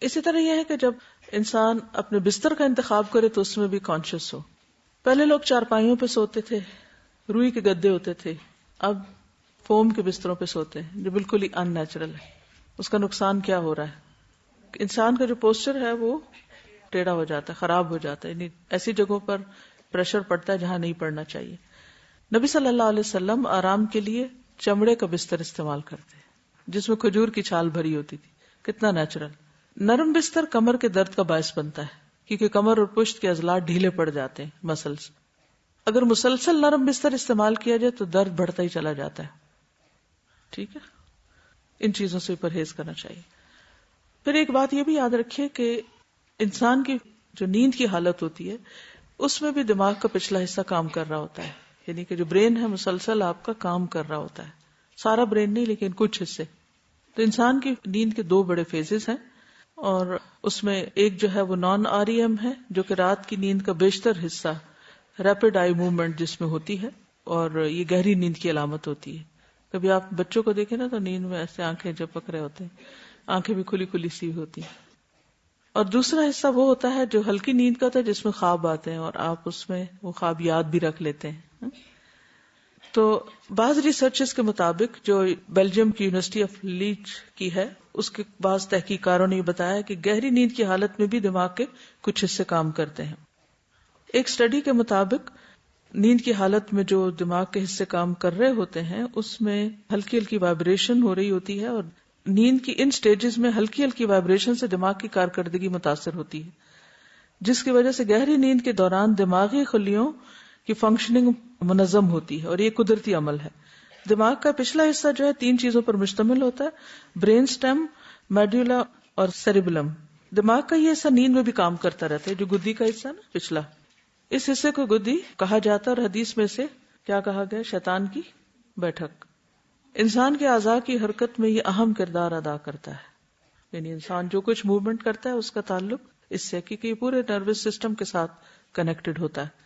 اسی طرح یہ ہے کہ جب انسان اپنے بستر کا انتخاب کرے تو اس میں بھی کانشیس ہو. پہلے لوگ چارپائیوں پہ سوتے تھے، روئی کے گدے ہوتے تھے، اب فوم کے بستروں پہ سوتے ہیں جو بالکل ہی ان نیچرل ہے. اس کا نقصان کیا ہو رہا ہے؟ انسان کا جو پوسچر ہے وہ ٹیڑھا ہو جاتا ہے، خراب ہو جاتا ہے، یعنی ایسی جگہوں پر پریشر پڑتا ہے جہاں نہیں پڑنا چاہیے. نبی صلی اللہ علیہ وسلم آرام کے لیے چمڑے کا بستر استعمال کرتے ہیں جس میں کھجور کی چھال بھری ہوتی تھی. کتنا نیچرل. نرم بستر کمر کے درد کا باعث بنتا ہے کیونکہ کمر اور پشت کے عضلات ڈھیلے پڑ جاتے ہیں، مسلس. اگر مسلسل نرم بستر استعمال کیا جائے تو درد بڑھتا ہی چلا جاتا ہے. ٹھیک ہے، ان چیزوں سے پرہیز کرنا چاہیے. پھر ایک بات یہ بھی یاد رکھیے کہ انسان کی جو نیند کی حالت ہوتی ہے اس میں بھی دماغ کا پچھلا حصہ کام کر رہا ہوتا ہے، یعنی کہ جو برین ہے مسلسل آپ کا کام کر رہا ہوتا ہے. سارا برین نہیں لیکن کچھ حصے. تو انسان کی نیند کے 2 بڑے فیزز ہیں، اور اس میں ایک جو ہے وہ نان REM ہے جو کہ رات کی نیند کا بیشتر حصہ ریپڈ آئی موومنٹ جس میں ہوتی ہے، اور یہ گہری نیند کی علامت ہوتی ہے. کبھی آپ بچوں کو دیکھیں نا تو نیند میں ایسے آنکھیں جھپک رہے ہوتے ہیں، آنکھیں بھی کھلی کھلی سی ہوتی ہیں. اور دوسرا حصہ وہ ہوتا ہے جو ہلکی نیند کا ہوتا ہے جس میں خواب آتے ہیں اور آپ اس میں وہ خواب یاد بھی رکھ لیتے ہیں. تو بعض ریسرچز کے مطابق جو بیلجیم کی یونیورسٹی آف لیچ کی ہے، اس کے بعض تحقیقکاروں نے یہ بتایا کہ گہری نیند کی حالت میں بھی دماغ کے کچھ حصے کام کرتے ہیں. ایک اسٹڈی کے مطابق نیند کی حالت میں جو دماغ کے حصے کام کر رہے ہوتے ہیں اس میں ہلکی ہلکی وائبریشن ہو رہی ہوتی ہے، اور نیند کی ان سٹیجز میں ہلکی ہلکی وائبریشن سے دماغ کی کارکردگی متاثر ہوتی ہے، جس کی وجہ سے گہری نیند کے دوران دماغی خلیوں کی فنکشننگ منظم ہوتی ہے، اور یہ قدرتی عمل ہے. دماغ کا پچھلا حصہ جو ہے 3 چیزوں پر مشتمل ہوتا ہے: برین سٹیم، میڈولا اور سیریبلم. دماغ کا یہ حصہ نیند میں بھی کام کرتا رہتا ہے، جو گدی کا حصہ نا پچھلا، اس حصے کو گدی کہا جاتا ہے، اور حدیث میں سے کیا کہا گیا؟ شیطان کی بیٹھک. انسان کے اعضاء کی حرکت میں یہ اہم کردار ادا کرتا ہے، یعنی انسان جو کچھ موومنٹ کرتا ہے اس کا تعلق اس سے، کیونکہ یہ پورے نروس سسٹم کے ساتھ کنیکٹڈ ہوتا ہے.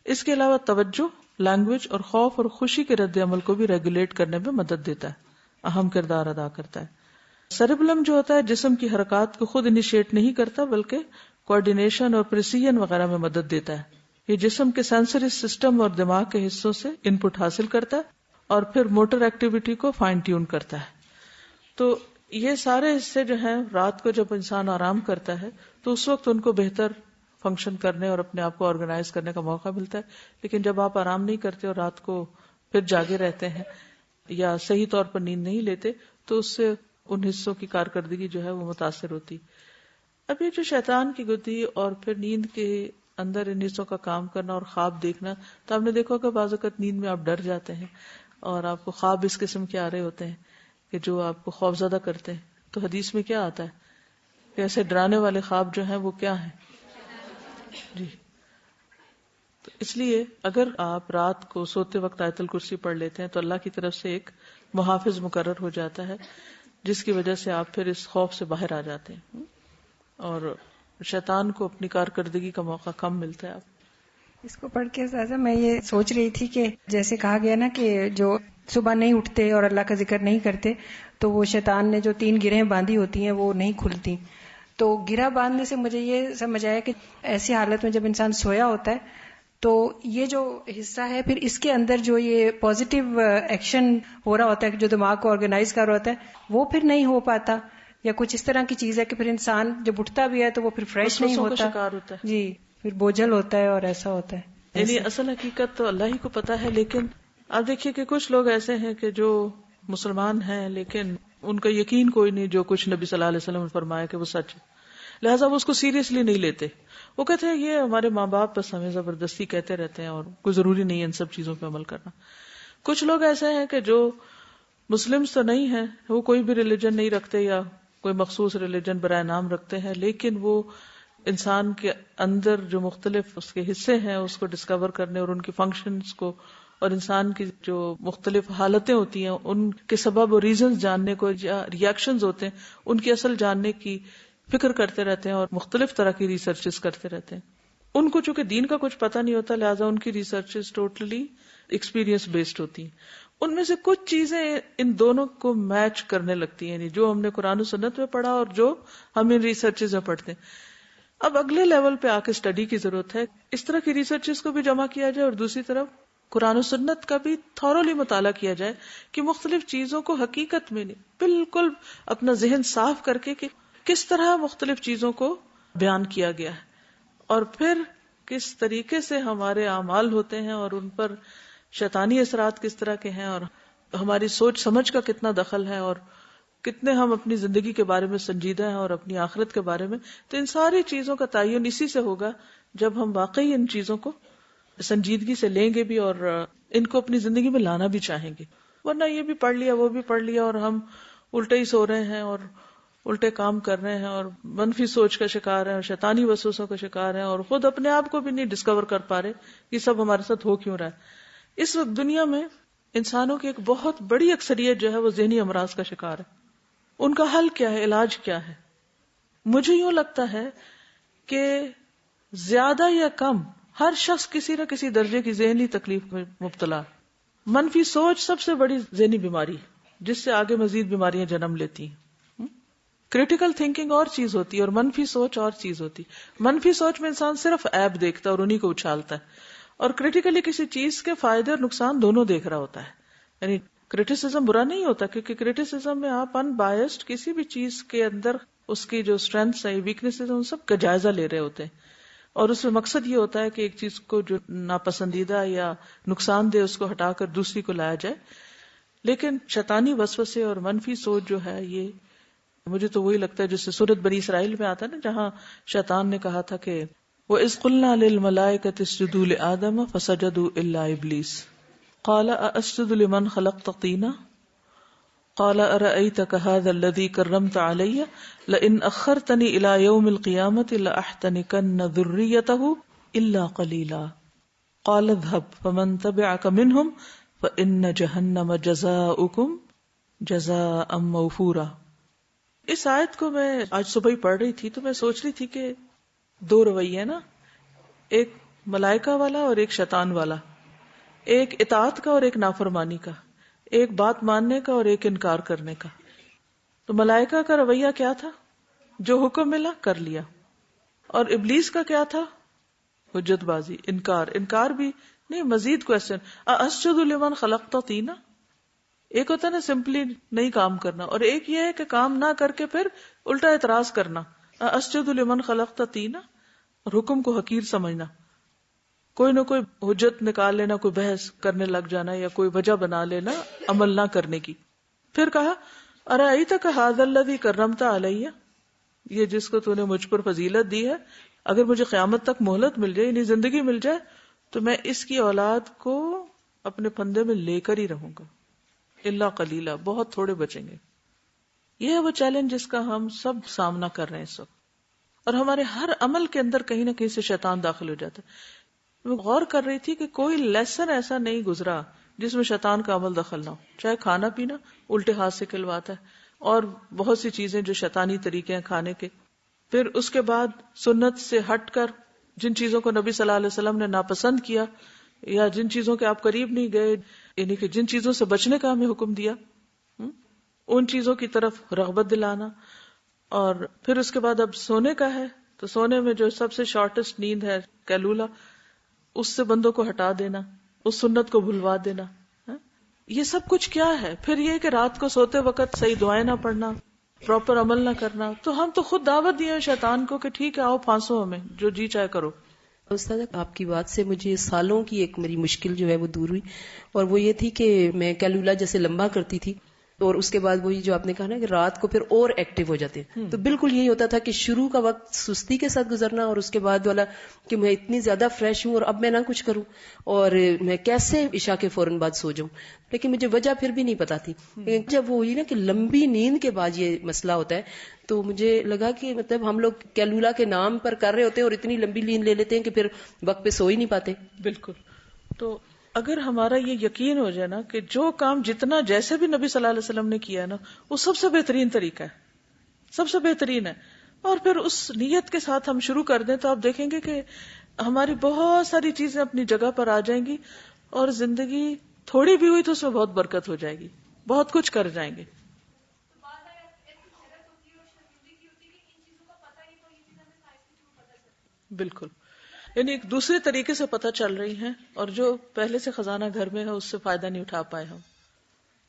اس کے علاوہ توجہ، لینگویج اور خوف اور خوشی کے رد عمل کو بھی ریگولیٹ کرنے میں مدد دیتا ہے، اہم کردار ادا کرتا ہے. سیریبلم جو ہوتا ہے جسم کی حرکات کو خود انیشیٹ نہیں کرتا بلکہ کوآرڈینیشن اور پریسیژن وغیرہ میں مدد دیتا ہے. یہ جسم کے سینسری سسٹم اور دماغ کے حصوں سے ان پٹ حاصل کرتا ہے اور پھر موٹر ایکٹیویٹی کو فائن ٹیون کرتا ہے. تو یہ سارے حصے جو ہیں رات کو جب انسان آرام کرتا ہے تو اس وقت ان کو بہتر فنکشن کرنے اور اپنے آپ کو آرگنائز کرنے کا موقع ملتا ہے. لیکن جب آپ آرام نہیں کرتے اور رات کو پھر جاگے رہتے ہیں یا صحیح طور پر نیند نہیں لیتے تو اس سے ان حصوں کی کارکردگی جو ہے وہ متاثر ہوتی. اب یہ جو شیطان کی گدی اور پھر نیند کے اندر ان حصوں کا کام کرنا اور خواب دیکھنا، تو آپ نے دیکھا کہ بعض اوقات نیند میں آپ ڈر جاتے ہیں اور آپ کو خواب اس قسم کے آ رہے ہوتے ہیں کہ جو آپ کو خوف زدہ کرتے ہیں. تو حدیث میں کیا آتا ہے کہ ایسے ڈرانے والے خواب جو ہیں وہ کیا ہیں؟ جی. تو اس لیے اگر آپ رات کو سوتے وقت آیت الکرسی پڑھ لیتے ہیں تو اللہ کی طرف سے ایک محافظ مقرر ہو جاتا ہے جس کی وجہ سے آپ پھر اس خوف سے باہر آ جاتے ہیں اور شیطان کو اپنی کارکردگی کا موقع کم ملتا ہے. اس کو پڑھ کے سازا میں یہ سوچ رہی تھی کہ جیسے کہا گیا نا کہ جو صبح نہیں اٹھتے اور اللہ کا ذکر نہیں کرتے تو وہ شیطان نے جو 3 گرہیں باندھی ہوتی ہیں وہ نہیں کھلتی. تو گرہ باندھنے سے مجھے یہ سمجھ آیا کہ ایسی حالت میں جب انسان سویا ہوتا ہے تو یہ جو حصہ ہے پھر اس کے اندر جو یہ پازیٹیو ایکشن ہو رہا ہوتا ہے جو دماغ کو آرگنائز کر رہا ہوتا ہے وہ پھر نہیں ہو پاتا، یا کچھ اس طرح کی چیز ہے کہ پھر انسان جب اٹھتا بھی ہے تو وہ پھر فریش نہیں ہوتا، شکار ہوتا ہے. جی پھر بوجھل ہوتا ہے اور ایسا ہوتا ہے. یعنی اصل حقیقت تو اللہ ہی کو پتا ہے، لیکن آپ دیکھیے کہ کچھ لوگ ایسے ہیں کہ جو مسلمان ہیں لیکن ان کا یقین کوئی نہیں جو کچھ نبی صلی اللہ علیہ وسلم نے فرمایا کہ وہ سچ ہے، لہٰذا وہ اس کو سیریسلی نہیں لیتے. وہ کہتے ہیں یہ ہمارے ماں باپ بس ہمیں زبردستی کہتے رہتے ہیں اور کوئی ضروری نہیں ہے ان سب چیزوں پہ عمل کرنا. کچھ لوگ ایسے ہیں کہ جو مسلمز تو نہیں ہیں، وہ کوئی بھی ریلیجن نہیں رکھتے یا کوئی مخصوص ریلیجن برائے نام رکھتے ہیں، لیکن وہ انسان کے اندر جو مختلف اس کے حصے ہیں اس کو ڈسکور کرنے اور ان کی فنکشنز کو اور انسان کی جو مختلف حالتیں ہوتی ہیں ان کے سبب اور ریزنز جاننے کو، یا ریاکشنز ہوتے ہیں ان کی اصل جاننے کی فکر کرتے رہتے ہیں اور مختلف طرح کی ریسرچز کرتے رہتے ہیں. ان کو چونکہ دین کا کچھ پتہ نہیں ہوتا لہٰذا ان کی ریسرچز ٹوٹلی ایکسپیرینس بیسڈ ہوتی ہیں. ان میں سے کچھ چیزیں ان دونوں کو میچ کرنے لگتی ہیں، یعنی جو ہم نے قرآن و سنت میں پڑھا اور جو ہم ان ریسرچز میں پڑھتے ہیں. اب اگلے لیول پہ آ کے اسٹڈی کی ضرورت ہے، اس طرح کی ریسرچز کو بھی جمع کیا جائے اور دوسری طرف قرآن و سنت کا بھی تھورولی مطالعہ کیا جائے کہ مختلف چیزوں کو حقیقت میں نہیں، بالکل اپنا ذہن صاف کر کے کہ کس طرح مختلف چیزوں کو بیان کیا گیا ہے اور پھر کس طریقے سے ہمارے اعمال ہوتے ہیں اور ان پر شیطانی اثرات کس طرح کے ہیں اور ہماری سوچ سمجھ کا کتنا دخل ہے اور کتنے ہم اپنی زندگی کے بارے میں سنجیدہ ہیں اور اپنی آخرت کے بارے میں. تو ان ساری چیزوں کا تعین اسی سے ہوگا جب ہم واقعی ان چیزوں کو سنجیدگی سے لیں گے بھی اور ان کو اپنی زندگی میں لانا بھی چاہیں گے. ورنہ یہ بھی پڑھ لیا وہ بھی پڑھ لیا اور ہم الٹے ہی سو رہے ہیں اور الٹے کام کر رہے ہیں اور منفی سوچ کا شکار ہیں اور شیطانی وسوسوں کا شکار ہیں اور خود اپنے آپ کو بھی نہیں ڈسکور کر پا رہے یہ سب ہمارے ساتھ ہو کیوں رہا ہے. اس وقت دنیا میں انسانوں کی ایک بہت بڑی اکثریت جو ہے وہ ذہنی امراض کا شکار ہے. ان کا حل کیا ہے، علاج کیا ہے؟ مجھے یوں لگتا ہے کہ زیادہ یا کم ہر شخص کسی نہ کسی درجے کی ذہنی تکلیف میں مبتلا. منفی سوچ سب سے بڑی ذہنی بیماری جس سے آگے مزید بیماریاں جنم لیتی ہیں. کریٹیکل تھنکنگ اور چیز ہوتی ہے اور منفی سوچ اور چیز ہوتی. منفی سوچ میں انسان صرف عیب دیکھتا ہے اور انہی کو اچھالتا ہے، اور کریٹیکلی کسی چیز کے فائدے اور نقصان دونوں دیکھ رہا ہوتا ہے. یعنی کریٹیسزم برا نہیں ہوتا، کیونکہ کریٹیسزم میں آپ ان بائسڈ کسی بھی چیز کے اندر اس کی جو اسٹرینتھس ہیں ویکنیسز ہیں ان سب کا جائزہ لے رہے ہوتے ہیں، اور اس میں مقصد یہ ہوتا ہے کہ ایک چیز کو جو ناپسندیدہ یا نقصان دہ اس کو ہٹا کر دوسری کو لایا جائے. لیکن شیطانی وسوسے اور منفی سوچ جو ہے یہ مجھے تو وہی لگتا ہے جس سے سورۃ بنی اسرائیل میں آتا ہے نا، جہاں شیطان نے کہا تھا کہ وَإِذْ قُلْنَا لِلْمَلَائِكَةِ اسْجُدُوا لِآدَمَ فَسَجَدُوا إِلَّا إِبْلِيسَ قَالَ أَأَسْجُدُ لِمَنْ خَلَقْتَ طِينًا قَالَ أَرَأَيْتَكَ هَذَا الَّذِي كَرَّمْتَ عَلَيَّ لَئِنْ أَخَّرْتَنِي إِلَى يَوْمِ الْقِيَامَةِ لَأَحْتَنِكَنَّ ذُرِّيَّتَهُ إِلَّا قَلِيلًا قَالَ اذْهَبْ فَمَنْ تَبِعَكَ مِنْهُمْ فَإِنَّ جَهَنَّمَ جَزَاؤُكُمْ جَزَاءً مَوْفُورًا. اس آیت کو میں آج صبح ہی پڑھ رہی تھی تو میں سوچ رہی تھی کہ دو رویے نا، ایک ملائکہ والا اور ایک شیطان والا، ایک اطاعت کا اور ایک نافرمانی کا، ایک بات ماننے کا اور ایک انکار کرنے کا. تو ملائکہ کا رویہ کیا تھا؟ جو حکم ملا کر لیا. اور ابلیس کا کیا تھا؟ حجت بازی، انکار بھی نہیں، مزید کوشچن. اسجد لمن خلقت طینا. ایک ہوتا ہے نا سمپلی نہیں کام کرنا، اور ایک یہ ہے کہ کام نہ کر کے پھر الٹا اعتراض کرنا. اسجد لمن خلقت طینا، اور حکم کو حقیر سمجھنا، کوئی نہ کوئی حجت نکال لینا، کوئی بحث کرنے لگ جانا یا کوئی وجہ بنا لینا عمل نہ کرنے کی. پھر کہا ارأیتک ھذا الذی کرمت علی، یہ جس کو تو نے مجھ پر فضیلت دی ہے، اگر مجھے قیامت تک مہلت مل جائے، یعنی زندگی مل جائے، تو میں اس کی اولاد کو اپنے پھندے میں لے کر ہی رہوں گا. الا قلیلا، بہت تھوڑے بچیں گے. یہ ہے وہ چیلنج جس کا ہم سب سامنا کر رہے ہیں اس وقت، اور ہمارے ہر عمل کے اندر کہیں نہ کہیں سے شیطان داخل ہو جاتا ہے. میں غور کر رہی تھی کہ کوئی لیسن ایسا نہیں گزرا جس میں شیطان کا عمل دخل نہ ہو. چاہے کھانا پینا الٹے ہاتھ سے کھلواتا ہے، اور بہت سی چیزیں جو شیطانی طریقے ہیں کھانے کے. پھر اس کے بعد سنت سے ہٹ کر جن چیزوں کو نبی صلی اللہ علیہ وسلم نے ناپسند کیا یا جن چیزوں کے آپ قریب نہیں گئے، یعنی کہ جن چیزوں سے بچنے کا ہمیں حکم دیا، ان چیزوں کی طرف رغبت دلانا. اور پھر اس کے بعد اب سونے کا ہے تو سونے میں جو سب سے شارٹیسٹ نیند ہے کیلولا، اس سے بندوں کو ہٹا دینا، اس سنت کو بھلوا دینا. یہ سب کچھ کیا ہے؟ پھر یہ کہ رات کو سوتے وقت صحیح دعائیں نہ پڑھنا، پراپر عمل نہ کرنا. تو ہم تو خود دعوت دیے شیطان کو کہ ٹھیک ہے آؤ پھانسو ہمیں، جو جی چاہے کرو. استاد آپ کی بات سے مجھے سالوں کی ایک میری مشکل جو ہے وہ دور ہوئی، اور وہ یہ تھی کہ میں کیلولا جیسے لمبا کرتی تھی، اور اس کے بعد وہی جو آپ نے کہا نا کہ رات کو پھر اور ایکٹیو ہو جاتے ہیں. تو بالکل یہی ہوتا تھا کہ شروع کا وقت سستی کے ساتھ گزرنا، اور اس کے بعد والا کہ میں اتنی زیادہ فریش ہوں اور اب میں نہ کچھ کروں اور میں کیسے عشاء کے فوراً بعد سو جاؤں. لیکن مجھے وجہ پھر بھی نہیں پتا تھی. لیکن جب وہ ہوئی نا کہ لمبی نیند کے بعد یہ مسئلہ ہوتا ہے، تو مجھے لگا کہ مطلب ہم لوگ کیلولا کے نام پر کر رہے ہوتے ہیں اور اتنی لمبی نیند لے لیتے ہیں کہ پھر وقت پہ سو ہی نہیں پاتے. بالکل. تو اگر ہمارا یہ یقین ہو جائے نا کہ جو کام جتنا جیسے بھی نبی صلی اللہ علیہ وسلم نے کیا نا وہ سب سے بہترین طریقہ ہے، سب سے بہترین ہے، اور پھر اس نیت کے ساتھ ہم شروع کر دیں تو آپ دیکھیں گے کہ ہماری بہت ساری چیزیں اپنی جگہ پر آ جائیں گی اور زندگی تھوڑی بھی ہوئی تو اس میں بہت برکت ہو جائے گی، بہت کچھ کر جائیں گے. بالکل، یعنی ایک دوسرے طریقے سے پتہ چل رہی ہیں، اور جو پہلے سے خزانہ گھر میں ہے اس سے فائدہ نہیں اٹھا پائے ہم.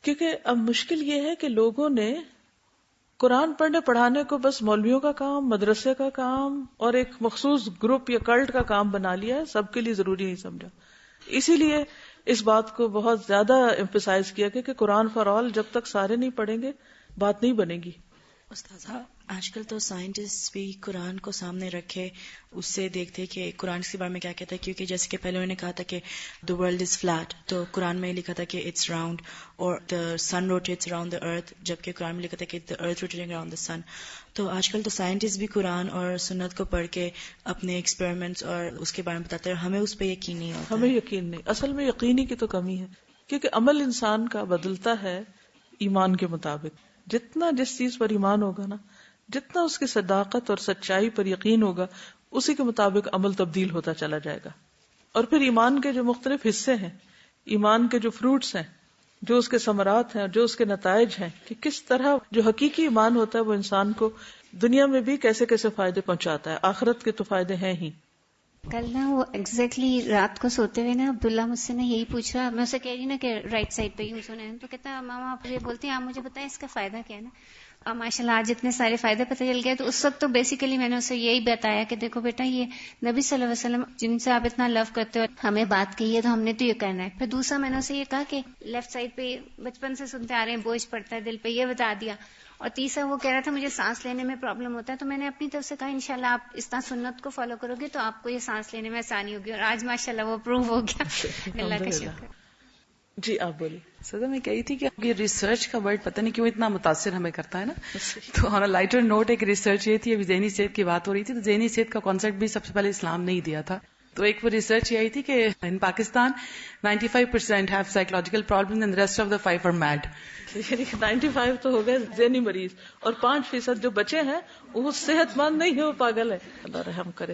کیونکہ اب مشکل یہ ہے کہ لوگوں نے قرآن پڑھنے پڑھانے کو بس مولویوں کا کام، مدرسے کا کام اور ایک مخصوص گروپ یا کلٹ کا کام بنا لیا ہے، سب کے لیے ضروری نہیں سمجھا. اسی لیے اس بات کو بہت زیادہ ایمفیسائز کیا کہ قرآن فار آل جب تک سارے نہیں پڑھیں گے بات نہیں بنے گی. استاذہ آج کل تو سائنٹسٹ بھی قرآن کو سامنے رکھے اس سے دیکھتے کہ قرآن اس کے بارے میں کیا کہتا ہے، کیونکہ جیسے کہ پہلے انہوں نے کہا تھا کہ the world is flat، تو قرآن میں لکھا تھا کہ it's round، اور the sun rotates around the earth، جبکہ قرآن میں لکھا تھا کہ the earth rotating around the sun. تو آج کل تو سائنٹسٹ بھی قرآن اور سنت کو پڑھ کے اپنے ایکسپیریمنٹس اور اس کے بارے میں بتاتے ہیں، ہمیں اس پہ یقین نہیں ہوتا. ہمیں یقین نہیں، اصل میں یقینی کی تو کمی ہے، کیونکہ عمل انسان کا بدلتا ہے ایمان کے مطابق. جتنا جس چیز پر ایمان ہوگا نا، جتنا اس کی صداقت اور سچائی پر یقین ہوگا، اسی کے مطابق عمل تبدیل ہوتا چلا جائے گا. اور پھر ایمان کے جو مختلف حصے ہیں، ایمان کے جو فروٹس ہیں، جو اس کے ثمرات ہیں، جو اس کے نتائج ہیں، کہ کس طرح جو حقیقی ایمان ہوتا ہے وہ انسان کو دنیا میں بھی کیسے کیسے فائدے پہنچاتا ہے، آخرت کے تو فائدے ہیں ہی. کل نا وہ ایگزیکٹلی رات کو سوتے ہوئے نا عبداللہ مجھ سے نا یہی پوچھ رہا، میں اسے کہہ رہی نا کہ رائٹ سائڈ پہ یوں سونا ہے، تو کہتا ہے ماما آپ یہ بولتے ہیں، آپ مجھے بتائیں اس کا فائدہ کیا ہے نا. اور ماشاء اللہ آج اتنے سارے فائدے پتہ چل گئے. تو اس وقت تو بیسیکلی میں نے اسے یہی بتایا کہ دیکھو بیٹا، یہ نبی صلی اللہ علیہ وسلم جن سے آپ اتنا لو کرتے ہو ہمیں بات کہی ہے تو ہم نے تو یہ کرنا ہے. پھر دوسرا میں نے اسے یہ کہا کہ لیفٹ سائڈ پہ بچپن سے سنتے آ رہے ہیں بوجھ پڑتا ہے دل پہ، یہ بتا دیا. اور تیسرا وہ کہہ رہا تھا مجھے سانس لینے میں پرابلم ہوتا ہے، تو میں نے اپنی طرف سے کہا انشاءاللہ آپ اس طرح سنت کو فالو کرو گے تو آپ کو یہ سانس لینے میں آسانی ہوگی. اور آج ماشاءاللہ وہ پروو ہو گیا. اللہ کا شکر. جی آپ بولیے. سزا میں کہی تھی کہ یہ ریسرچ کا ورڈ پتہ نہیں کیوں اتنا متاثر ہمیں کرتا ہے نا. تو آن اے لائٹر نوٹ ایک ریسرچ یہ تھی، ابھی ذہنی صحت کی بات ہو رہی تھی، تو ذہنی صحت کا کانسیپٹ بھی سب سے پہلے اسلام نے ہی دیا تھا. تو ایک وہ ریسرچ یہ آئی تھی کہ ان Pakistan 95% have psychological problems and the rest of the 5 are mad. یعنی 95 تو ہو گئے ذہنی مریض، اور 5% جو بچے ہیں وہ صحت مند نہیں ہے، وہ پاگل ہے. اللہ رحم کرے.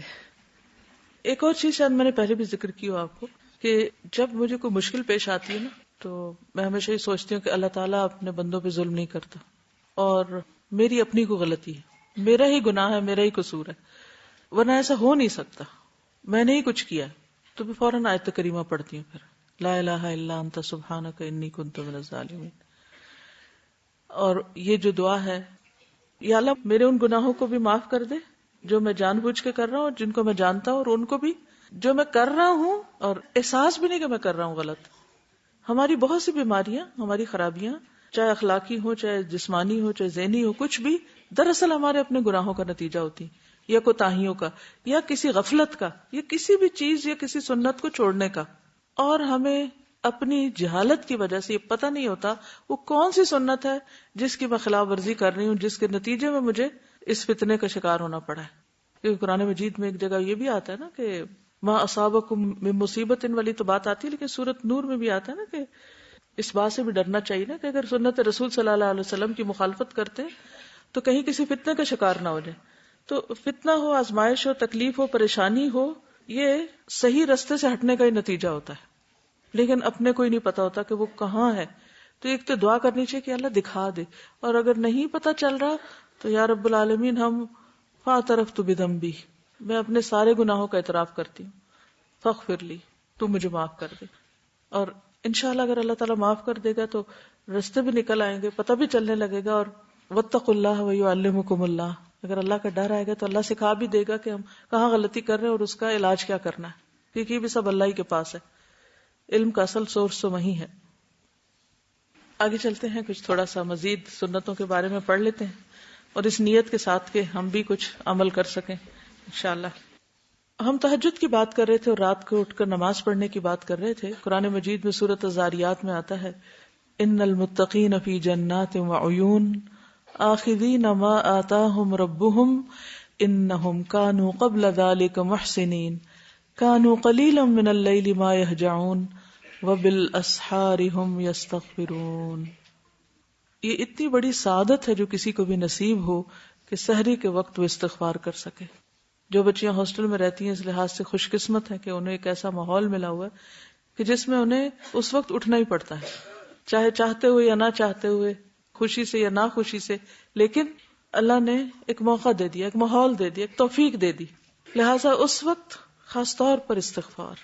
ایک اور چیز شاید میں نے پہلے بھی ذکر کی ہو آپ کو، کہ جب مجھے کوئی مشکل پیش آتی ہے نا، تو میں ہمیشہ یہ سوچتی ہوں کہ اللہ تعالیٰ اپنے بندوں پہ ظلم نہیں کرتا، اور میری اپنی کو غلطی ہے، میرا ہی گناہ ہے، میرا ہی قصور ہے، ورنہ ایسا ہو نہیں سکتا، میں نے ہی کچھ کیا. تو میں فوراً آیت کریمہ پڑھتی ہوں، پھر لا الہ الا انت سبحانک انی کنت من الظالمین. اور یہ جو دعا ہے، یا اللہ میرے ان گناہوں کو بھی معاف کر دے جو میں جان بوجھ کے کر رہا ہوں اور جن کو میں جانتا ہوں، اور ان کو بھی جو میں کر رہا ہوں اور احساس بھی نہیں کہ میں کر رہا ہوں غلط. ہماری بہت سی بیماریاں، ہماری خرابیاں، چاہے اخلاقی ہو، چاہے جسمانی ہو، چاہے ذہنی ہو، کچھ بھی دراصل ہمارے اپنے گناہوں کا نتیجہ ہوتی، یا کوتاہیوں کا، یا کسی غفلت کا، یا کسی بھی چیز یا کسی سنت کو چھوڑنے کا. اور ہمیں اپنی جہالت کی وجہ سے یہ پتہ نہیں ہوتا وہ کون سی سنت ہے جس کی میں خلاف ورزی کر رہی ہوں، جس کے نتیجے میں مجھے اس فتنے کا شکار ہونا پڑا ہے. کیونکہ قرآن مجید میں ایک جگہ یہ بھی آتا ہے نا کہ ما اصابکم من مصیبت والی تو بات آتی ہے، لیکن سورۃ نور میں بھی آتا ہے نا کہ اس بات سے بھی ڈرنا چاہیے نا کہ اگر سنت رسول صلی اللہ علیہ وسلم کی مخالفت کرتے تو کہیں کسی فتنے کا شکار نہ ہو جائے. تو فتنہ ہو، آزمائش ہو، تکلیف ہو، پریشانی ہو، یہ صحیح رستے سے ہٹنے کا ہی نتیجہ ہوتا ہے، لیکن اپنے کو ہی نہیں پتا ہوتا کہ وہ کہاں ہے. تو ایک تو دعا کرنی چاہیے کہ اللہ دکھا دے، اور اگر نہیں پتا چل رہا تو یا رب العالمین ہم فاعترفت بذنبی، میں اپنے سارے گناہوں کا اعتراف کرتی ہوں، فاغفر لی، تو مجھے معاف کر دے. اور انشاءاللہ اگر اللہ تعالیٰ معاف کر دے گا تو رستے بھی نکل آئیں گے، پتہ بھی چلنے لگے گا. اور واتقوا اللہ ویعلمکم اللہ، اگر اللہ کا ڈر آئے گا تو اللہ سکھا بھی دے گا کہ ہم کہاں غلطی کر رہے ہیں اور اس کا علاج کیا کرنا ہے، کیونکہ یہ بھی سب اللہ ہی کے پاس ہے. علم کا اصل سورس تو وہی ہے. آگے چلتے ہیں، کچھ تھوڑا سا مزید سنتوں کے بارے میں پڑھ لیتے ہیں، اور اس نیت کے ساتھ کہ ہم بھی کچھ عمل کر سکیں انشاءاللہ. ہم تہجد کی بات کر رہے تھے اور رات کو اٹھ کر نماز پڑھنے کی بات کر رہے تھے. قرآن مجید میں سورۃ الذاریات میں آتا ہے ان المتقین فی جنات وعیون آخذین ما آتاہم ربہم انہم کانوا قبل ذلک محسنین کانوا قلیلا من اللیل ما یہجعون وبالاسحار ہم یستغفرون. یہ اتنی بڑی سعادت ہے جو کسی کو بھی نصیب ہو کہ سحری کے وقت وہ استغفار کر سکے. جو بچیاں ہاسٹل میں رہتی ہیں اس لحاظ سے خوش قسمت ہیں کہ انہیں ایک ایسا ماحول ملا ہوا ہے کہ جس میں انہیں اس وقت اٹھنا ہی پڑتا ہے، چاہے چاہتے ہوئے یا نہ چاہتے ہوئے، خوشی سے یا نہ خوشی سے، لیکن اللہ نے ایک موقع دے دیا، ایک ماحول دے دیا، ایک توفیق دے دی. لہٰذا اس وقت خاص طور پر استغفار،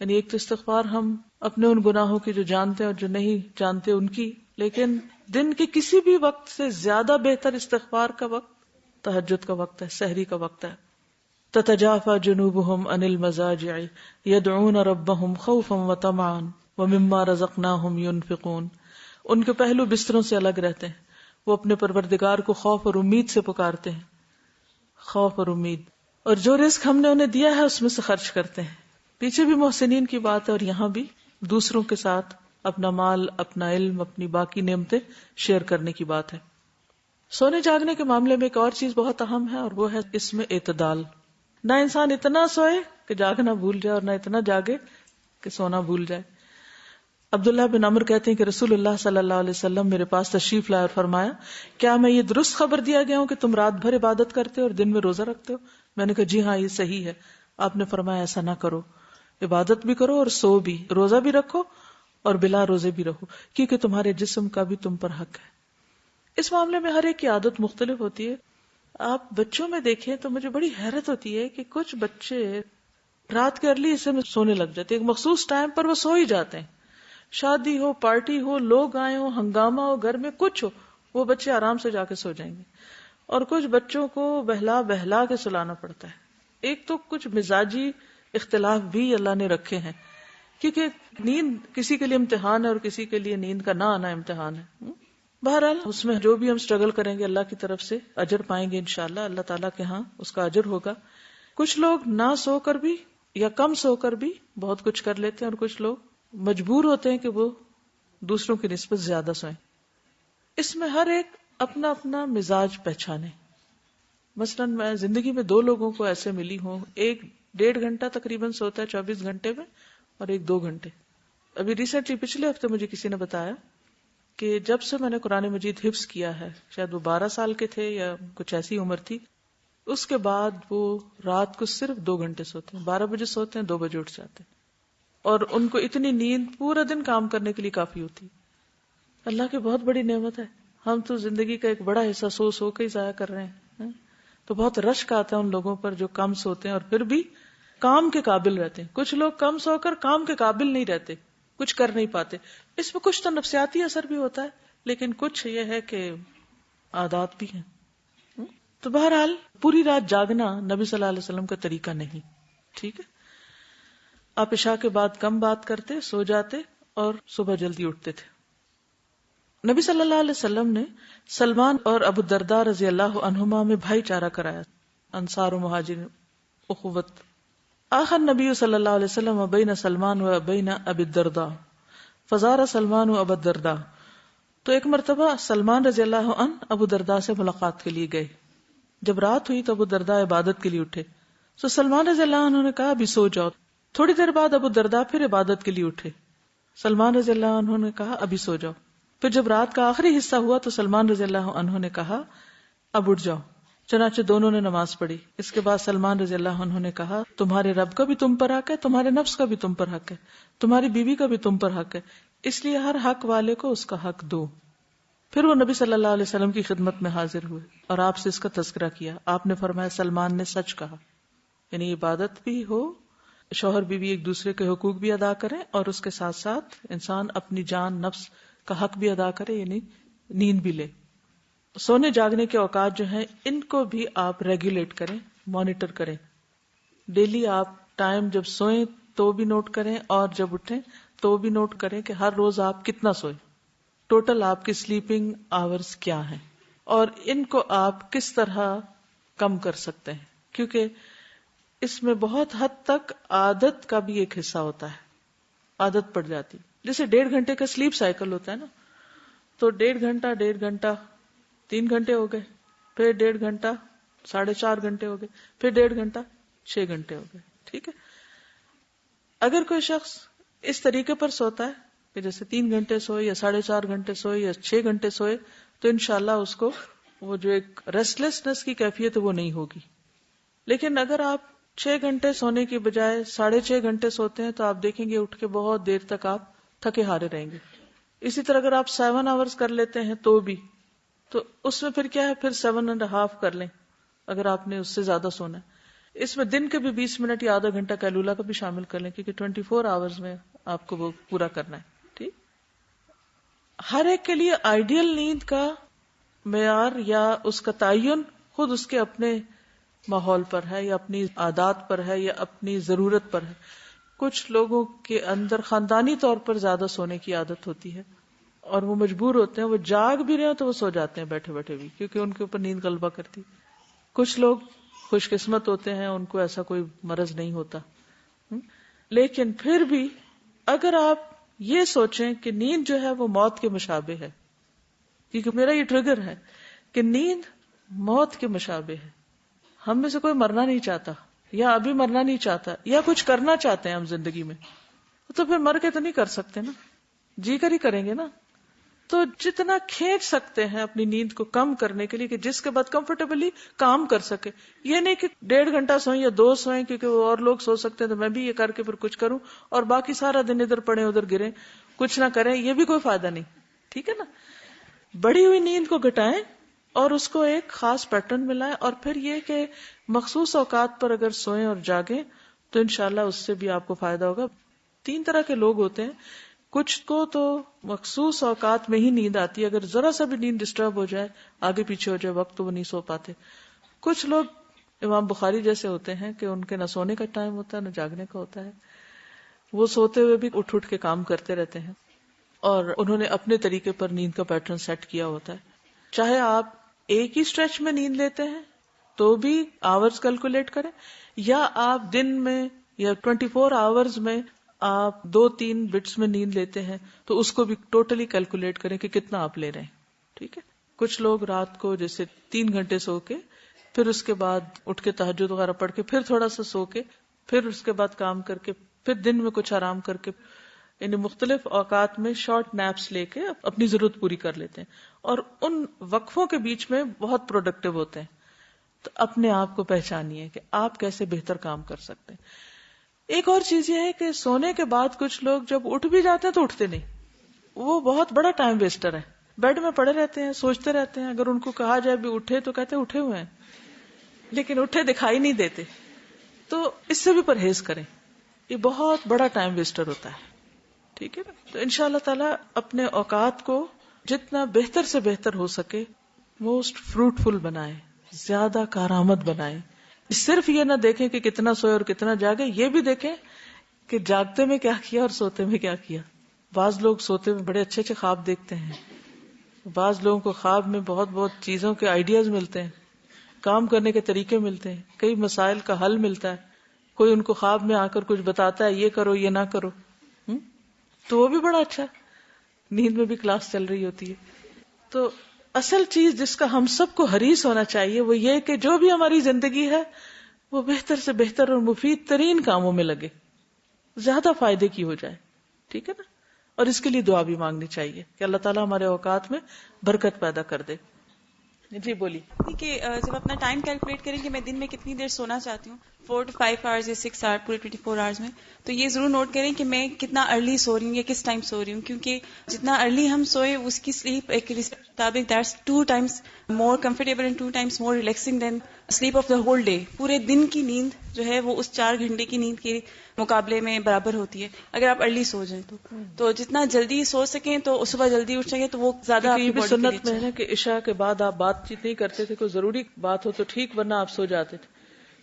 یعنی ایک تو استغفار ہم اپنے ان گناہوں کی جو جانتے ہیں اور جو نہیں جانتے ان کی، لیکن دن کے کسی بھی وقت سے زیادہ بہتر استغفار کا وقت تہجد کا وقت ہے، سحری کا وقت ہے. تتجافى جنوبهم عن المضاجع يدعون ربهم خوفا وطمعا ومما رزقناهم ينفقون. ان کے پہلو بستروں سے الگ رہتے ہیں، وہ اپنے پروردگار کو خوف اور امید سے پکارتے ہیں، خوف اور امید، اور جو رزق ہم نے انہیں دیا ہے اس میں سے خرچ کرتے ہیں. پیچھے بھی محسنین کی بات ہے اور یہاں بھی دوسروں کے ساتھ اپنا مال، اپنا علم، اپنی باقی نعمتیں شیئر کرنے کی بات ہے. سونے جاگنے کے معاملے میں ایک اور چیز بہت اہم ہے اور وہ ہے اس میں اعتدال. نہ انسان اتنا سوئے کہ جاگنا بھول جائے اور نہ اتنا جاگے کہ سونا بھول جائے. عبداللہ بن عمر کہتے ہیں کہ رسول اللہ صلی اللہ علیہ وسلم میرے پاس تشریف لائے اور فرمایا، کیا میں یہ درست خبر دیا گیا ہوں کہ تم رات بھر عبادت کرتے ہو اور دن میں روزہ رکھتے ہو؟ میں نے کہا جی ہاں یہ صحیح ہے. آپ نے فرمایا ایسا نہ کرو، عبادت بھی کرو اور سو بھی، روزہ بھی رکھو اور بلا روزے بھی رہو، کیونکہ تمہارے جسم کا بھی تم پر حق ہے. اس معاملے میں ہر ایک کی عادت مختلف ہوتی ہے. آپ بچوں میں دیکھیں تو مجھے بڑی حیرت ہوتی ہے کہ کچھ بچے رات کے ارلی حصے میں سونے لگ جاتے ہیں، ایک مخصوص ٹائم پر وہ سو ہی جاتے ہیں. شادی ہو، پارٹی ہو، لوگ آئے ہو، ہنگامہ ہو، گھر میں کچھ ہو، وہ بچے آرام سے جا کے سو جائیں گے. اور کچھ بچوں کو بہلا بہلا کے سلانا پڑتا ہے. ایک تو کچھ مزاجی اختلاف بھی اللہ نے رکھے ہیں، کیونکہ نیند کسی کے لیے امتحان ہے اور کسی کے لیے نیند کا نہ آنا امتحان ہے. بہرحال اس میں جو بھی ہم سٹرگل کریں گے اللہ کی طرف سے اجر پائیں گے انشاءاللہ، اللہ تعالیٰ کے ہاں اس کا اجر ہوگا. کچھ لوگ نہ سو کر بھی یا کم سو کر بھی بہت کچھ کر لیتے ہیں اور کچھ لوگ مجبور ہوتے ہیں کہ وہ دوسروں کی نسبت زیادہ سوئیں. اس میں ہر ایک اپنا اپنا مزاج پہچانے. مثلا میں زندگی میں 2 لوگوں کو ایسے ملی ہوں، ایک 1.5 گھنٹہ تقریباً سوتا ہے 24 گھنٹے میں اور ایک 2 گھنٹے. ابھی ریسنٹلی پچھلے ہفتے مجھے کسی نے بتایا کہ جب سے میں نے قرآن مجید حفظ کیا ہے، شاید وہ 12 سال کے تھے یا کچھ ایسی عمر تھی، اس کے بعد وہ رات کو صرف 2 گھنٹے سوتے ہیں، 12 بجے سوتے ہیں، 2 بجے اٹھ جاتے ہیں، اور ان کو اتنی نیند پورا دن کام کرنے کے لیے کافی ہوتی. اللہ کی بہت بڑی نعمت ہے. ہم تو زندگی کا ایک بڑا حصہ سو سو کے ہی ضائع کر رہے ہیں. تو بہت رشک آتا ہے ان لوگوں پر جو کم سوتے ہیں اور پھر بھی کام کے قابل رہتے ہیں. کچھ لوگ کم سو کر کام کے قابل نہیں رہتے، کچھ کر نہیں پاتے. اس میں کچھ تو نفسیاتی اثر بھی ہوتا ہے، لیکن کچھ یہ ہے کہ عادات بھی ہیں. تو بہرحال پوری رات جاگنا نبی صلی اللہ علیہ وسلم کا طریقہ نہیں. ٹھیک ہے، آپ عشاء کے بعد کم بات کرتے، سو جاتے اور صبح جلدی اٹھتے تھے. نبی صلی اللہ علیہ وسلم نے سلمان اور ابو الدرداء رضی اللہ عنہما میں بھائی چارہ کرایا. انصار و مہاجر اخوت. آخر نبی صلی اللہ علیہ وسلم بین سلمان و بین ابی الدرداء فزار سلمان و ابو الدرداء. تو ایک مرتبہ سلمان رضی اللہ عنہ ابو الدرداء سے ملاقات کے لیے گئے. جب رات ہوئی تو ابو الدرداء عبادت کے لیے اٹھے. تو سلمان رضی اللہ عنہ نے کہا ابھی سو جاؤ. تھوڑی دیر بعد ابو الدرداء پھر عبادت کے لیے اٹھے. سلمان رضی اللہ عنہ نے کہا ابھی سو جاؤ. پھر جب رات کا آخری حصہ ہوا تو سلمان رضی اللہ عنہ نے کہا اب اٹھ جاؤ. چنانچہ دونوں نے نماز پڑھی. اس کے بعد سلمان رضی اللہ عنہ نے کہا تمہارے رب کا بھی تم پر حق ہے، تمہارے نفس کا بھی تم پر حق ہے، تمہاری بیوی کا بھی تم پر حق ہے، اس لیے ہر حق والے کو اس کا حق دو. پھر وہ نبی صلی اللہ علیہ وسلم کی خدمت میں حاضر ہوئے اور آپ سے اس کا تذکرہ کیا. آپ نے فرمایا سلمان نے سچ کہا. یعنی عبادت بھی ہو، شوہر بیوی ایک دوسرے کے حقوق بھی ادا کریں اور اس کے ساتھ ساتھ انسان اپنی جان نفس کا حق بھی ادا کرے، یعنی نیند بھی لے. سونے جاگنے کے اوقات جو ہیں ان کو بھی آپ ریگولیٹ کریں، مانیٹر کریں. ڈیلی آپ ٹائم جب سوئیں تو بھی نوٹ کریں اور جب اٹھیں تو بھی نوٹ کریں کہ ہر روز آپ کتنا سوئیں، ٹوٹل آپ کی سلیپنگ آورز کیا ہیں اور ان کو آپ کس طرح کم کر سکتے ہیں. کیونکہ اس میں بہت حد تک عادت کا بھی ایک حصہ ہوتا ہے. عادت پڑ جاتی، جیسے 1.5 گھنٹے کا سلیپ سائیکل ہوتا ہے نا، تو 1.5 گھنٹہ 3 گھنٹے ہو گئے، پھر 1.5 گھنٹہ 4.5 گھنٹے ہو گئے، پھر 1.5 گھنٹہ 6 گھنٹے ہو گئے. ٹھیک ہے، اگر کوئی شخص اس طریقے پر سوتا ہے کہ جیسے 3 گھنٹے سوئے یا 4.5 گھنٹے سوئے یا 6 گھنٹے سوئے تو انشاءاللہ اس کو وہ جو ایک ریسٹلیسنس کی کیفیت ہے وہ نہیں ہوگی. لیکن اگر آپ 6 گھنٹے سونے کی بجائے 6.5 گھنٹے سوتے ہیں تو آپ دیکھیں گے اٹھ کے بہت دیر تک آپ تھکے ہارے رہیں گے. اسی طرح اگر آپ 7 آورز کر لیتے ہیں تو بھی، تو اس میں پھر کیا ہے، پھر 7.5 کر لیں اگر آپ نے اس سے زیادہ سونا ہے. اس میں دن کے بھی 20 منٹ یا آدھا گھنٹہ کیلولا کا بھی شامل کر لیں، کیونکہ 24 آورز میں آپ کو وہ پورا کرنا ہے. ٹھیک. ہر ایک کے لیے آئیڈیل نیند کا معیار یا اس کا تعین خود اس کے اپنے ماحول پر ہے یا اپنی عادات پر ہے یا اپنی ضرورت پر ہے. کچھ لوگوں کے اندر خاندانی طور پر زیادہ سونے کی عادت ہوتی ہے اور وہ مجبور ہوتے ہیں، وہ جاگ بھی رہے ہیں تو وہ سو جاتے ہیں بیٹھے بیٹھے بھی، کیونکہ ان کے اوپر نیند غلبہ کرتی. کچھ لوگ خوش قسمت ہوتے ہیں، ان کو ایسا کوئی مرض نہیں ہوتا. لیکن پھر بھی اگر آپ یہ سوچیں کہ نیند جو ہے وہ موت کے مشابہ ہے، کیونکہ میرا یہ ٹریگر ہے کہ نیند موت کے مشابہ ہے. ہم میں سے کوئی مرنا نہیں چاہتا یا ابھی مرنا نہیں چاہتا یا کچھ کرنا چاہتے ہیں ہم زندگی میں، تو پھر مر کے تو نہیں کر سکتے نا، جی کر ہی کریں گے نا. تو جتنا کھینچ سکتے ہیں اپنی نیند کو کم کرنے کے لیے کہ جس کے بعد کمفرٹیبلی کام کر سکے. یہ نہیں کہ 1.5 گھنٹہ سوئیں یا 2 سوئیں کیونکہ وہ اور لوگ سو سکتے ہیں تو میں بھی یہ کر کے پھر کچھ کروں اور باقی سارا دن ادھر پڑے ادھر گریں کچھ نہ کریں، یہ بھی کوئی فائدہ نہیں. ٹھیک ہے نا. بڑی ہوئی نیند کو گھٹائیں اور اس کو ایک خاص پیٹرن میں لائیں، اور پھر یہ کہ مخصوص اوقات پر اگر سوئیں اور جاگیں تو انشاءاللہ اس سے بھی آپ کو فائدہ ہوگا. 3 طرح کے لوگ ہوتے ہیں. کچھ کو تو مخصوص اوقات میں ہی نیند آتی ہے، اگر ذرا سا بھی نیند ڈسٹرب ہو جائے، آگے پیچھے ہو جائے وقت، تو وہ نہیں سو پاتے. کچھ لوگ امام بخاری جیسے ہوتے ہیں کہ ان کے نہ سونے کا ٹائم ہوتا ہے نہ جاگنے کا ہوتا ہے، وہ سوتے ہوئے بھی اٹھ اٹھ کے کام کرتے رہتے ہیں اور انہوں نے اپنے طریقے پر نیند کا پیٹرن سیٹ کیا ہوتا ہے. چاہے آپ ایک ہی اسٹریچ میں نیند لیتے ہیں تو بھی آورز کیلکولیٹ کریں، یا آپ دن میں یا 24 آورز میں آپ 2-3 بٹس میں نیند لیتے ہیں تو اس کو بھی ٹوٹلی کیلکولیٹ کریں کہ کتنا آپ لے رہے ہیں. ٹھیک ہے. کچھ لوگ رات کو جیسے 3 گھنٹے سو کے پھر اس کے بعد اٹھ کے تہجد وغیرہ پڑھ کے پھر تھوڑا سا سو کے پھر اس کے بعد کام کر کے پھر دن میں کچھ آرام کر کے، یعنی مختلف اوقات میں شارٹ نیپس لے کے اپنی ضرورت پوری کر لیتے ہیں اور ان وقفوں کے بیچ میں بہت پروڈکٹیو ہوتے ہیں. تو اپنے آپ کو پہچانیے کہ آپ کیسے بہتر کام کر سکتے ہیں. ایک اور چیز یہ ہے کہ سونے کے بعد کچھ لوگ جب اٹھ بھی جاتے ہیں تو اٹھتے نہیں، وہ بہت بڑا ٹائم ویسٹر ہے. بیڈ میں پڑے رہتے ہیں، سوچتے رہتے ہیں. اگر ان کو کہا جائے بھی اٹھے تو کہتے ہیں اٹھے ہوئے ہیں، لیکن اٹھے دکھائی نہیں دیتے. تو اس سے بھی پرہیز کریں، یہ بہت بڑا ٹائم ویسٹر ہوتا ہے. ٹھیک ہے نا. تو انشاءاللہ تعالی اپنے اوقات کو جتنا بہتر سے بہتر ہو سکے موسٹ فروٹفل بنائیں، زیادہ کارآمد بنائیں. صرف یہ نہ دیکھیں کہ کتنا سوئے اور کتنا جاگے، یہ بھی دیکھیں کہ جاگتے میں کیا کیا اور سوتے میں کیا کیا. بعض لوگ سوتے میں بڑے اچھے اچھے خواب دیکھتے ہیں، بعض لوگوں کو خواب میں بہت بہت چیزوں کے آئیڈیاز ملتے ہیں، کام کرنے کے طریقے ملتے ہیں، کئی مسائل کا حل ملتا ہے. کوئی ان کو خواب میں آ کر کچھ بتاتا ہے، یہ کرو یہ نہ کرو، تو وہ بھی بڑا اچھا. نیند میں بھی کلاس چل رہی ہوتی ہے. تو اصل چیز جس کا ہم سب کو حریص ہونا چاہیے وہ یہ کہ جو بھی ہماری زندگی ہے وہ بہتر سے بہتر اور مفید ترین کاموں میں لگے، زیادہ فائدے کی ہو جائے. ٹھیک ہے نا. اور اس کے لیے دعا بھی مانگنی چاہیے کہ اللہ تعالیٰ ہمارے اوقات میں برکت پیدا کر دے. جی بولیے. کہ جب اپنا ٹائم کیلکولیٹ کریں کہ میں دن میں کتنی دیر سونا چاہتی ہوں، 4 to 5 آورز یا 6 آور پورے 24 آورز میں، تو یہ ضرور نوٹ کریں کہ میں کتنا ارلی سو رہی ہوں یا کس ٹائم سو رہی ہوں، کیونکہ جتنا ارلی ہم سوئے اس کی سلیپ ایک مطابق that's 2 times more comfortable and 2 times more relaxing than sleep of the whole day. پورے دن کی نیند جو ہے وہ اس 4 گھنٹے کی نیند کے مقابلے میں برابر ہوتی ہے اگر آپ ارلی سو جائیں تو جتنا جلدی سو سکیں تو صبح جلدی اٹھ سکیں تو وہ زیادہ آپ کی باڈی کے لیے سنت میں ہے کہ عشاء کے بعد آپ بات چیت نہیں کرتے تھے، کوئی ضروری بات ہو تو ٹھیک، ورنہ آپ سو جاتے تھے.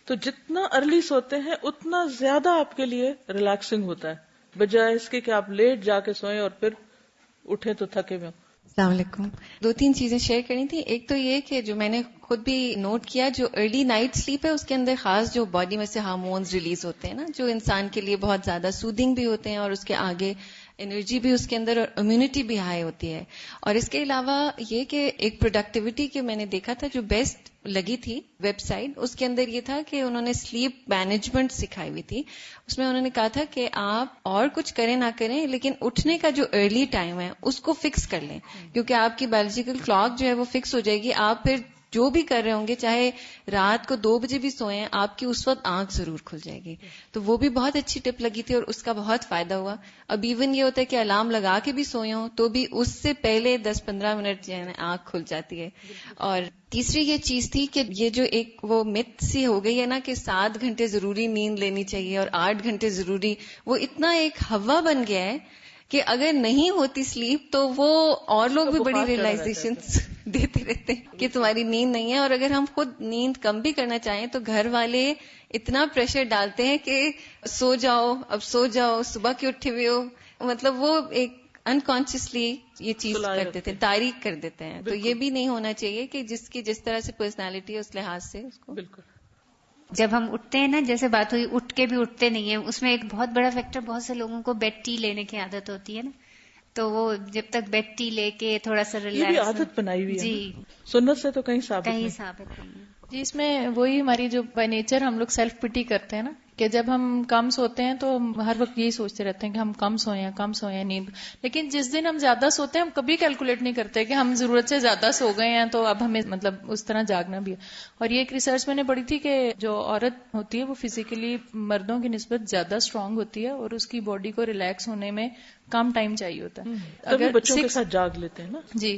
تو جتنا ارلی سوتے ہیں اتنا زیادہ آپ کے لیے ریلیکسنگ ہوتا ہے، بجائے اس کے کہ آپ لیٹ جا کے سوئیں اور پھر اٹھیں تو تھکے ہوئے. السلام علیکم. 2-3 چیزیں شیئر کرنی تھی. ایک تو یہ کہ جو میں نے خود بھی نوٹ کیا، جو ارلی نائٹ سلیپ ہے اس کے اندر خاص جو باڈی میں سے ہارمونز ریلیز ہوتے ہیں نا، جو انسان کے لیے بہت زیادہ سودنگ بھی ہوتے ہیں اور اس کے آگے انرجی بھی اس کے اندر اور امیونٹی بھی ہائی ہوتی ہے. اور اس کے علاوہ یہ کہ ایک پروڈکٹیوٹی کے میں نے دیکھا تھا جو بیسٹ لگی تھی ویب سائٹ، اس کے اندر یہ تھا کہ انہوں نے سلیپ مینجمنٹ سکھائی ہوئی تھی. اس میں انہوں نے کہا تھا کہ آپ اور کچھ کریں نہ کریں لیکن اٹھنے کا جو ارلی ٹائم ہے اس کو فکس کر لیں، کیونکہ آپ کی بایولوجیکل کلاک جو ہے وہ فکس ہو جائے گی. آپ پھر جو بھی کر رہے ہوں گے، چاہے رات کو 2 بجے بھی سوئیں، آپ کی اس وقت آنکھ ضرور کھل جائے گی. تو وہ بھی بہت اچھی ٹپ لگی تھی اور اس کا بہت فائدہ ہوا. اب ایون یہ ہوتا ہے کہ الارم لگا کے بھی سوئے ہوں تو بھی اس سے پہلے 10-15 منٹ جو ہے نا آنکھ کھل جاتی ہے. اور تیسری یہ چیز تھی کہ یہ جو ایک وہ مت سی ہو گئی ہے نا کہ 7 گھنٹے ضروری نیند لینی چاہیے اور 8 گھنٹے ضروری، وہ اتنا ایک ہوا بن گیا ہے کہ اگر نہیں ہوتی سلیپ تو وہ اور لوگ بھی بڑی ریئلائزیشن دیتے رہتے ہیں کہ تمہاری نیند نہیں ہے. اور اگر ہم خود نیند کم بھی کرنا چاہیں تو گھر والے اتنا پریشر ڈالتے ہیں کہ سو جاؤ، اب سو جاؤ، صبح کے اٹھے ہوئے ہو، مطلب وہ ایک انکانشیسلی یہ چیز کر دیتے ہیں، تاریخ کر دیتے ہیں. تو یہ بھی نہیں ہونا چاہیے کہ جس کی جس طرح سے پرسنالٹی ہے اس لحاظ سے اس کو. بالکل. جب ہم اٹھتے ہیں نا، جیسے بات ہوئی اٹھ کے بھی اٹھتے نہیں ہیں، اس میں ایک بہت بڑا فیکٹر، بہت سے لوگوں کو بیڈ ٹی لینے کی عادت ہوتی ہے نا، تو وہ جب تک بیڈ ٹی لے کے تھوڑا سا ریلیکس، یہ بھی عادت بنائی ہوئی ہے جی، سنت سے تو کہیں ثابت نہیں. جی اس میں وہی ہماری جو بائی نیچر ہم لوگ سیلف پٹی کرتے ہیں نا، کہ جب ہم کم سوتے ہیں تو ہر وقت یہی سوچتے رہتے ہیں کہ ہم کم سوئیں نیند. لیکن جس دن ہم زیادہ سوتے ہیں ہم کبھی کیلکولیٹ نہیں کرتے کہ ہم ضرورت سے زیادہ سو گئے ہیں تو اب ہمیں مطلب اس طرح جاگنا بھی ہے. اور یہ ایک ریسرچ میں نے پڑھی تھی کہ جو عورت ہوتی ہے وہ فزیکلی مردوں کی نسبت زیادہ اسٹرانگ ہوتی ہے اور اس کی باڈی کو ریلیکس ہونے میں کم ٹائم چاہیے ہوتا ہے. اگر بچوں کے ساتھ جاگ لیتے ہیں نا جی،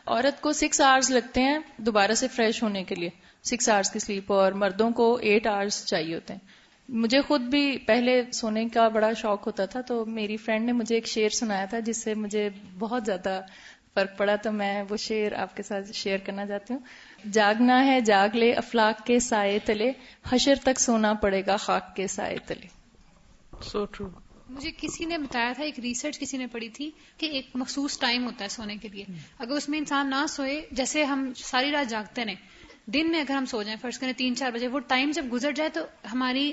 عورت کو 6 آورز لگتے ہیں دوبارہ سے فریش ہونے کے لیے، 6 آورز کی سلیپ، اور مردوں کو 8 آورز چاہیے ہوتے ہیں. مجھے خود بھی پہلے سونے کا بڑا شوق ہوتا تھا، تو میری فرینڈ نے مجھے ایک شعر سنایا تھا جس سے مجھے بہت زیادہ فرق پڑا، تو میں وہ شعر آپ کے ساتھ شیئر کرنا چاہتی ہوں. جاگنا ہے جاگ لے افلاک کے سائے تلے، حشر تک سونا پڑے گا خاک کے سائے تلے. So true. مجھے کسی نے بتایا تھا، ایک ریسرچ کسی نے پڑھی تھی کہ ایک مخصوص ٹائم ہوتا ہے سونے کے لیے، اگر اس میں انسان نہ سوئے، جیسے ہم ساری رات جاگتے رہیں، دن میں اگر ہم سو جائیں فرض کریں 3-4 بجے، وہ ٹائم جب گزر جائے تو ہماری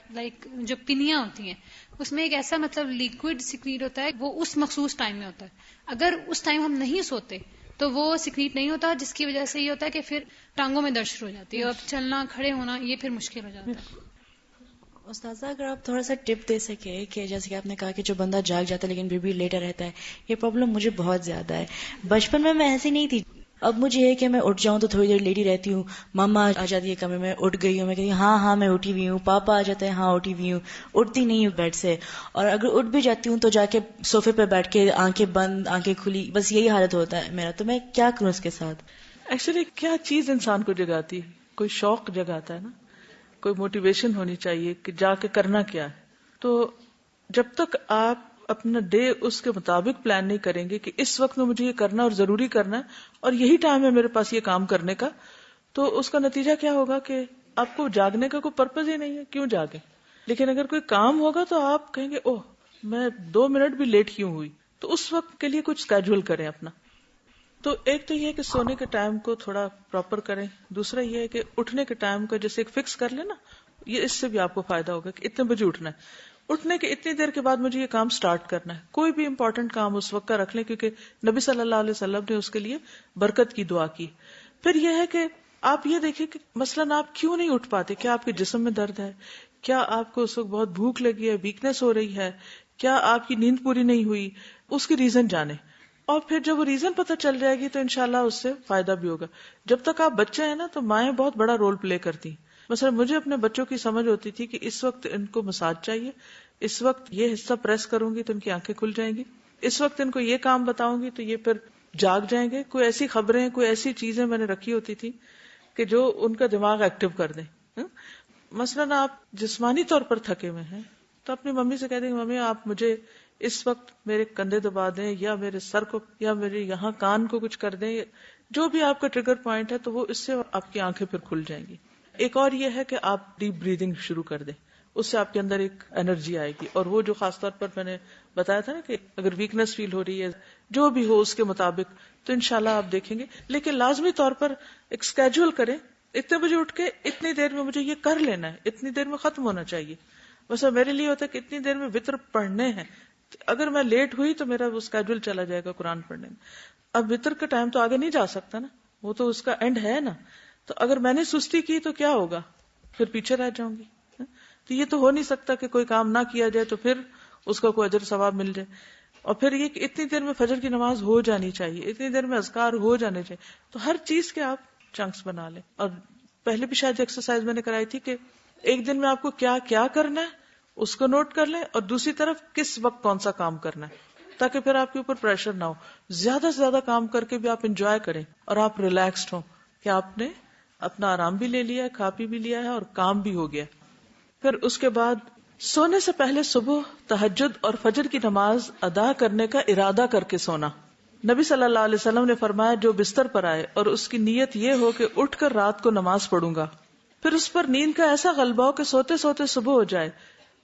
جو پنیاں ہوتی ہیں اس میں ایک ایسا مطلب لیکوڈ سیکریٹ ہوتا ہے، وہ اس مخصوص ٹائم میں ہوتا ہے. اگر اس ٹائم ہم نہیں سوتے تو وہ سیکریٹ نہیں ہوتا، جس کی وجہ سے یہ ہوتا ہے کہ پھر ٹانگوں میں درد شروع ہو جاتی ہے اور چلنا کھڑے ہونا یہ پھر مشکل ہو جاتا ہے. استاذہ اگر آپ تھوڑا سا ٹپ دے سکے کہ جیسے کہ آپ نے کہا کہ جو بندہ جاگ جاتا ہے لیکن پھر بھی لیٹا رہتا ہے، یہ پرابلم مجھے بہت زیادہ ہے. بچپن میں ایسی نہیں تھی، اب مجھے یہ کہ میں اٹھ جاؤں تو تھوڑی دیر لیٹی رہتی ہوں، ماما آ جاتی ہے کمرے میں، اٹھ گئی ہوں، میں کہتی ہوں ہاں میں اٹھی ہوئی ہوں، پاپا آ جاتا ہے ہاں اٹھی ہوئی ہوں، اٹھتی نہیں ہوں بیڈ سے. اور اگر اٹھ بھی جاتی ہوں تو جا کے صوفے پہ بیٹھ کے آنکھیں بند آنکھیں کھلی، بس یہی حالت ہوتا ہے میرا. تو میں کیا کروں اس کے ساتھ؟ ایکچولی کیا چیز انسان کو جگاتی ہے؟ کوئی شوق جگاتا ہے نا، کوئی موٹیویشن ہونی چاہیے کہ جا کے کرنا کیا ہے. تو جب تک آپ اپنا ڈے اس کے مطابق پلان نہیں کریں گے کہ اس وقت میں مجھے یہ کرنا اور ضروری کرنا ہے اور یہی ٹائم ہے میرے پاس یہ کام کرنے کا، تو اس کا نتیجہ کیا ہوگا کہ آپ کو جاگنے کا کوئی پرپز ہی نہیں ہے، کیوں جاگے. لیکن اگر کوئی کام ہوگا تو آپ کہیں گے اوہ میں 2 منٹ بھی لیٹ کیوں ہوئی، تو اس وقت کے لیے کچھ اسکیجول کریں اپنا. تو ایک تو یہ ہے کہ سونے کے ٹائم کو تھوڑا پراپر کریں، دوسرا یہ ہے کہ اٹھنے کے ٹائم کو جیسے ایک فکس کر لیں نا، یہ اس سے بھی آپ کو فائدہ ہوگا کہ اتنے بجے اٹھنا ہے، اٹھنے کے اتنی دیر کے بعد مجھے یہ کام سٹارٹ کرنا ہے. کوئی بھی امپورٹنٹ کام اس وقت کا رکھ لیں، کیونکہ نبی صلی اللہ علیہ وسلم نے اس کے لیے برکت کی دعا کی. پھر یہ ہے کہ آپ یہ دیکھیں کہ مثلاً آپ کیوں نہیں اٹھ پاتے، کیا آپ کے جسم میں درد ہے، کیا آپ کو اس وقت بہت بھوک لگی ہے، ویکنیس ہو رہی ہے، کیا آپ کی نیند پوری نہیں ہوئی، اس کی ریزن جانیں. اور پھر جب وہ ریزن پتہ چل جائے گی تو انشاءاللہ اس سے فائدہ بھی ہوگا. جب تک آپ بچے ہیں نا تو مائیں بہت بڑا رول پلے کرتی. مثلا مجھے اپنے بچوں کی سمجھ ہوتی تھی کہ اس وقت ان کو مساج چاہیے، اس وقت یہ حصہ پریس کروں گی تو ان کی آنکھیں کھل جائیں گی، اس وقت ان کو یہ کام بتاؤں گی تو یہ پھر جاگ جائیں گے. کوئی ایسی خبریں، کوئی ایسی چیزیں میں نے رکھی ہوتی تھی کہ جو ان کا دماغ ایکٹیو کر دیں. مثلاً آپ جسمانی طور پر تھکے ہوئے ہیں تو اپنی ممی سے کہہ دیں گے ممی آپ مجھے اس وقت میرے کندھے دبا دیں یا میرے سر کو یا میرے یہاں کان کو کچھ کر دیں، جو بھی آپ کا ٹریگر پوائنٹ ہے تو وہ اس سے آپ کی آنکھیں پھر کھل جائیں گی. ایک اور یہ ہے کہ آپ ڈیپ بریدنگ شروع کر دیں، اس سے آپ کے اندر ایک انرجی آئے گی. اور وہ جو خاص طور پر میں نے بتایا تھا نا کہ اگر ویکنس فیل ہو رہی ہے جو بھی ہو اس کے مطابق تو انشاءاللہ آپ دیکھیں گے. لیکن لازمی طور پر ایک اسکیجول کریں، اتنے بجے اٹھ کے اتنی دیر میں مجھے یہ کر لینا ہے، اتنی دیر میں ختم ہونا چاہیے. ویسے میرے لیے ہوتا ہے کہ اتنی دیر میں وطر پڑھنے ہیں، اگر میں لیٹ ہوئی تو میرا وہ اسکیجول چلا جائے گا قرآن پڑھنے میں. اب وطر کا ٹائم تو آگے نہیں جا سکتا نا، وہ تو اس کا اینڈ ہے نا. تو اگر میں نے سستی کی تو کیا ہوگا، پھر پیچھے رہ جاؤں گی. تو یہ تو ہو نہیں سکتا کہ کوئی کام نہ کیا جائے تو پھر اس کا کوئی اجر ثواب مل جائے. اور پھر یہ کہ اتنی دیر میں فجر کی نماز ہو جانی چاہیے، اتنی دیر میں اذکار ہو جانے چاہیے. تو ہر چیز کے آپ چنکس بنا لیں. اور پہلے بھی شاید ایکسرسائز میں نے کرائی تھی کہ ایک دن میں آپ کو کیا کیا کرنا ہے اس کو نوٹ کر لیں, اور دوسری طرف کس وقت کون سا کام کرنا ہے, تاکہ پھر آپ کے اوپر پریشر نہ ہو. زیادہ سے زیادہ کام کر کے بھی آپ انجوائے کریں اور آپ ریلیکسڈ ہوں کہ آپ نے اپنا آرام بھی لے لیا ہے, کھا پی بھی لیا ہے اور کام بھی ہو گیا. پھر اس کے بعد سونے سے پہلے صبح تہجد اور فجر کی نماز ادا کرنے کا ارادہ کر کے سونا. نبی صلی اللہ علیہ وسلم نے فرمایا جو بستر پر آئے اور اس کی نیت یہ ہو کہ اٹھ کر رات کو نماز پڑھوں گا, پھر اس پر نیند کا ایسا غلبہ ہو کہ سوتے سوتے صبح ہو جائے,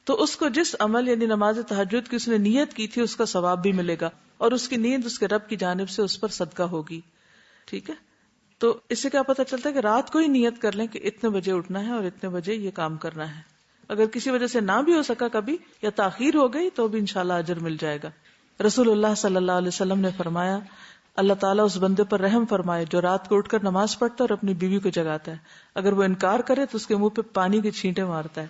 تو اس کو جس عمل یعنی نماز تہجد کی اس نے نیت کی تھی اس کا ثواب بھی ملے گا, اور اس کی نیند اس کے رب کی جانب سے اس پر صدقہ ہوگی. ٹھیک ہے, تو اس سے کیا پتہ چلتا ہے کہ رات کو ہی نیت کر لیں کہ اتنے بجے اٹھنا ہے اور اتنے بجے یہ کام کرنا ہے. اگر کسی وجہ سے نہ بھی ہو سکا کبھی یا تاخیر ہو گئی تو بھی انشاءاللہ اجر مل جائے گا. رسول اللہ صلی اللہ علیہ وسلم نے فرمایا اللہ تعالیٰ اس بندے پر رحم فرمائے جو رات کو اٹھ کر نماز پڑھتا ہے اور اپنی بیوی کو جگاتا ہے, اگر وہ انکار کرے تو اس کے منہ پہ پانی کی چھینٹیں مارتا ہے.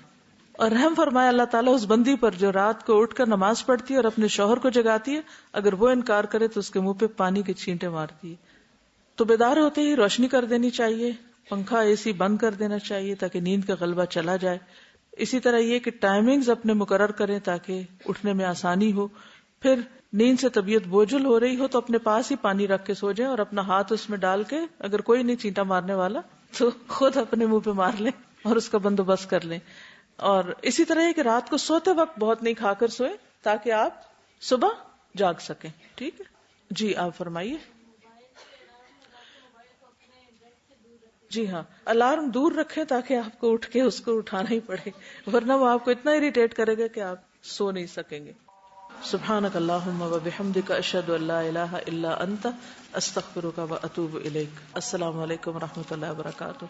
اور رحم فرمایا اللہ تعالیٰ اس بندی پر جو رات کو اٹھ کر نماز پڑھتی ہے اور اپنے شوہر کو جگاتی ہے, اگر وہ انکار کرے تو اس کے منہ پہ پانی کی چھینٹیں مارتی ہے. تو بیدار ہوتے ہی روشنی کر دینی چاہیے, پنکھا اے سی بند کر دینا چاہیے تاکہ نیند کا غلبہ چلا جائے. اسی طرح یہ کہ ٹائمنگز اپنے مقرر کریں تاکہ اٹھنے میں آسانی ہو. پھر نیند سے طبیعت بوجھل ہو رہی ہو تو اپنے پاس ہی پانی رکھ کے سو جائیں اور اپنا ہاتھ اس میں ڈال کے, اگر کوئی نہیں چینٹا مارنے والا تو خود اپنے منہ پہ مار لیں اور اس کا بندوبست کر لیں. اور اسی طرح ہے کہ رات کو سوتے وقت بہت نہیں کھا کر سوئے تاکہ آپ صبح جاگ سکیں. ٹھیک ہے جی, آپ فرمائیے. جی ہاں, الارم دور رکھیں تاکہ آپ کو اٹھ کے اس کو اٹھانا ہی پڑے, ورنہ وہ آپ کو اتنا اریٹیٹ کرے گا کہ آپ سو نہیں سکیں گے. سبحانک اللہم و بحمدک اشہد ان لا الہ الا انت استغفرک و اتوب الیک. السلام علیکم و رحمۃ اللہ وبرکاتہ.